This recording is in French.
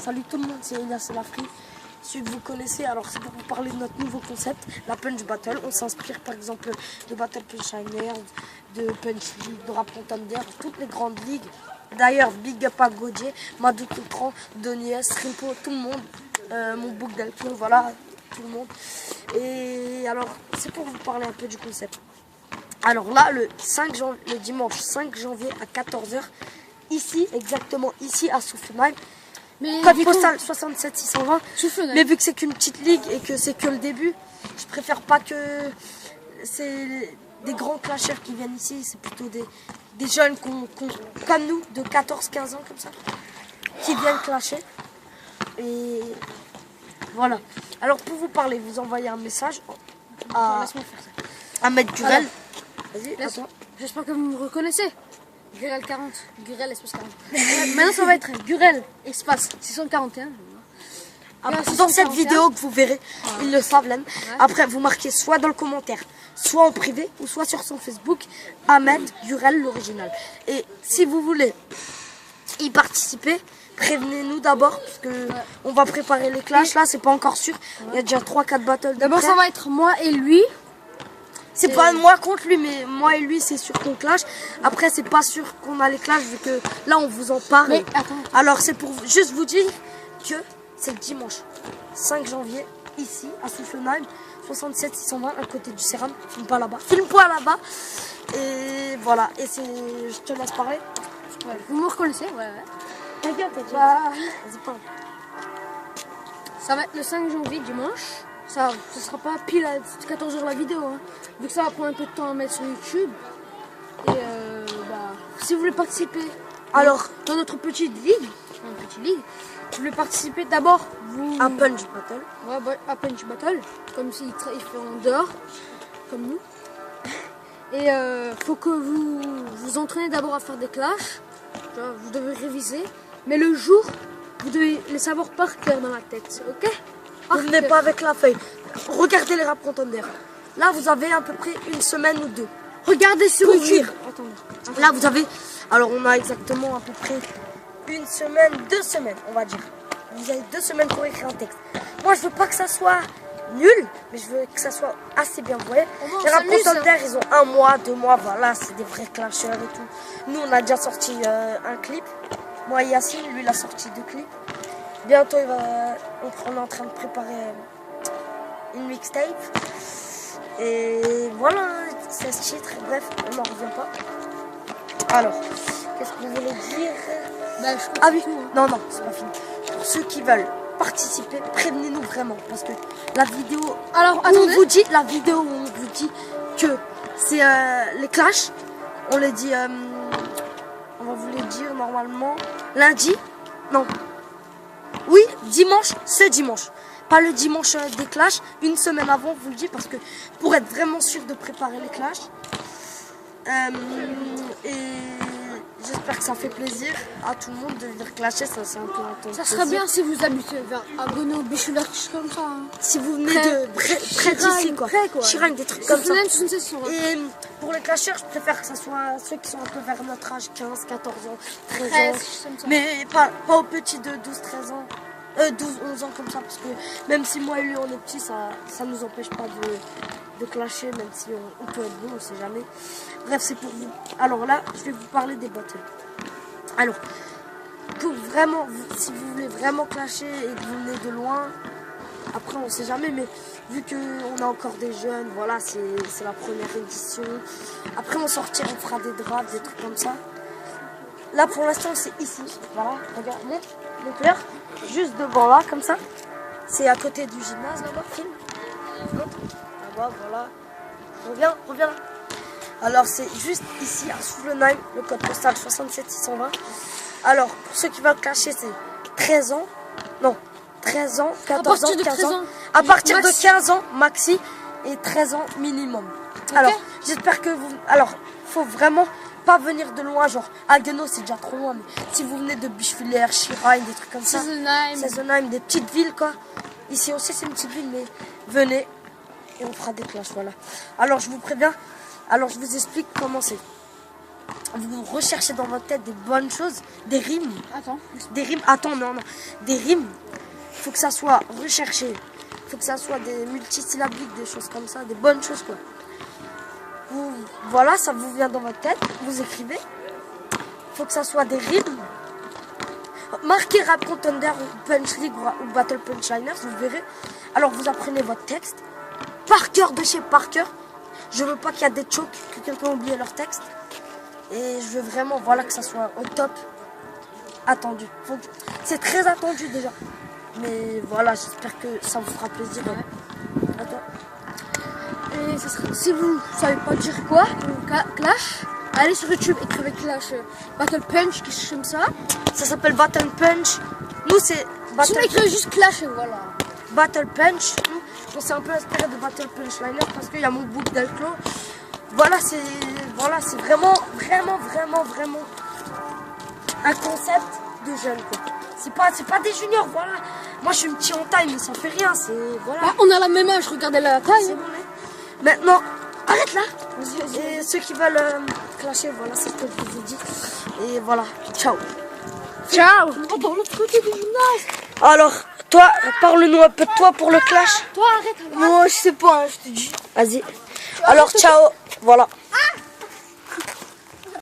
Salut tout le monde, c'est Elias Lafri, celui que vous connaissez. Alors c'est pour vous parler de notre nouveau concept, la Punch Battle. On s'inspire par exemple de Battle Punchiner, de Punch League, de Rap Contender, toutes les grandes ligues. D'ailleurs, big up à Gauthier, Madou Coutran, Donies, Rimpo, tout le monde, mon bouc d'Alpine, voilà, tout le monde. Et alors, c'est pour vous parler un peu du concept. Alors là, le dimanche 5 janvier à 14 h, ici, exactement ici à Souffenheim, code postal 67 620. Mais vu que c'est qu'une petite ligue et que c'est que le début, je préfère pas que c'est des grands clashers qui viennent ici. C'est plutôt des jeunes comme nous, de 14-15 ans comme ça, qui viennent clasher. Et voilà. Alors pour vous parler, vous envoyez un message à Maître Gurel. Vas-y, attends. J'espère que vous me reconnaissez. Gurel 40, Gurel espace 40. Maintenant ça va être Gurel espace 641. Dans cette vidéo que vous verrez, ils le savent là. Après vous marquez soit dans le commentaire, soit en privé, ou soit sur son Facebook, Ahmed Gurel l'original. Et si vous voulez y participer, prévenez-nous d'abord, parce que on va préparer les clashs. Là c'est pas encore sûr, il y a déjà 3-4 battles. D'abord ça va être moi et lui. C'est pas moi contre lui, mais moi et lui c'est sûr qu'on clash. Après c'est pas sûr qu'on a les clashs, vu que là on vous en parle. Mais attends. Alors c'est pour juste vous dire que c'est le dimanche 5 janvier ici à Souffenheim 67 620 à côté du Céram. Filme pas là-bas, et voilà. Et je te laisse parler. Ouais. Vous me reconnaissez? Ouais. Regarde, vas-y, parle. Ça va être le 5 janvier dimanche. Ce sera pas pile à 14 h la vidéo, hein, vu que ça va prendre un peu de temps à mettre sur YouTube. Et si vous voulez participer alors dans notre petite ligue, vous voulez participer d'abord à Punch Battle. Ouais, à Punch Battle, comme s'il fait en dehors, comme nous. Et faut que vous vous entraînez d'abord à faire des clashs. Vous devez réviser, mais le jour, vous devez les savoir par cœur dans la tête, ok? Vous venez pas avec la feuille. Regardez les Rap Contenders. Là, vous avez à peu près une semaine ou deux. Regardez sur YouTube. Là, vous avez... Alors, on a exactement à peu près une semaine, 2 semaines, on va dire. Vous avez 2 semaines pour écrire un texte. Moi, je veux pas que ça soit nul, mais je veux que ça soit assez bien. Vous voyez, les Rap Contenders, ils ont 1 mois, 2 mois. Voilà, c'est des vrais clashers et tout. Nous, on a déjà sorti un clip. Moi, Yacine, lui, il a sorti 2 clips. Bientôt, on est en train de préparer une mixtape. Et voilà, 16 titres. Bref, on n'en revient pas. Alors, qu'est-ce que vous voulez dire? Ah oui, non, c'est pas fini. Pour ceux qui veulent participer, prévenez-nous vraiment. Parce que la vidéo, on vous dit que c'est les clashs. On les dit, on va vous les dire normalement lundi. Non. Oui, dimanche, c'est dimanche. Pas le dimanche des clashs. Une semaine avant, vous le dis, parce que pour être vraiment sûr de préparer les clashs. Et j'espère que ça fait plaisir à tout le monde de venir clasher. Ça, c'est un peu intense. Ça serait bien si vous habitez vers Agono, Bichulac, comme ça. Hein. Si vous venez près d'ici, quoi. Chirac, des trucs comme ça. Et pour les clashers, je préfère que ce soit ceux qui sont un peu vers notre âge, 15, 14 ans, 13 ans. Mais pas aux petits de 12, 13 ans. 12, 11 ans comme ça, parce que même si moi et lui on est petits, ça nous empêche pas de clasher, même si on peut être bon, on sait jamais. Bref, c'est pour vous. Alors là, je vais vous parler des battles. Alors, pour vraiment, si vous voulez vraiment clasher et que vous venez de loin, après on sait jamais, mais vu qu'on a encore des jeunes, voilà, c'est la première édition. Après on sortira, on fera des drafts, des trucs comme ça. Là pour l'instant c'est ici, voilà, regardez, mon père, juste devant là, comme ça. C'est à côté du gymnase là-bas, film. Là-bas, voilà. Reviens là. Alors c'est juste ici à Soufflenheim, le code postal 67 620. Alors pour ceux qui veulent clasher, c'est 13 ans, non, 13 ans, 14 ans, 15 ans. À partir de 15 ans maxi et 13 ans minimum. Okay. Alors j'espère que vous... Alors faut vraiment pas venir de loin, genre Haguenau c'est déjà trop loin, mais si vous venez de Bischwiller, Chirac, des trucs comme ça, Seisenheim, des petites villes quoi. Ici aussi c'est une petite ville, mais venez et on fera des clashs, voilà. Alors je vous préviens, alors je vous explique comment c'est. vous recherchez dans votre tête des bonnes choses, des rimes. Attends. Des rimes, attends, non. Des rimes, il faut que ça soit recherché. Il faut que ça soit des multisyllabiques, des choses comme ça, des bonnes choses, quoi. Voilà, ça vous vient dans votre tête, vous écrivez. Il faut que ça soit des rimes. Marquez Rap Contender ou Punch League ou Battle Punchliners, vous verrez. Alors vous apprenez votre texte par cœur de chez par cœur. Je veux pas qu'il y ait des chokes, que quelqu'un oublie leur texte. Et je veux vraiment voilà, que ça soit au top. Attendu. C'est très attendu déjà. Mais voilà, j'espère que ça vous fera plaisir. À toi. Et ça serait, si vous savez pas dire quoi, Clash, allez sur YouTube, écrivez Clash Battle Punch, quelque chose comme ça. Ça s'appelle Battle Punch. Nous c'est Battle Punch. Écrivez juste Clash et voilà. Battle Punch. On s'est un peu inspiré de Battle Punchliners parce qu'il y a mon book d'Alclo. Voilà, c'est vraiment un concept de jeune, quoi. C'est pas des juniors, voilà. Moi je suis un petit en taille, mais ça fait rien, c'est voilà. Bah, on a la même âge, regardez la taille. Bon, maintenant, arrête là. Et ceux qui veulent clasher, voilà, c'est ce que je vous ai dit. Et voilà, ciao. Ciao. On va l'autre côté du gymnase. Alors, toi, parle-nous un peu de toi pour le clash. Toi, arrête. Moi, je sais pas, hein, je te dis. Vas-y. Alors, ciao. Voilà.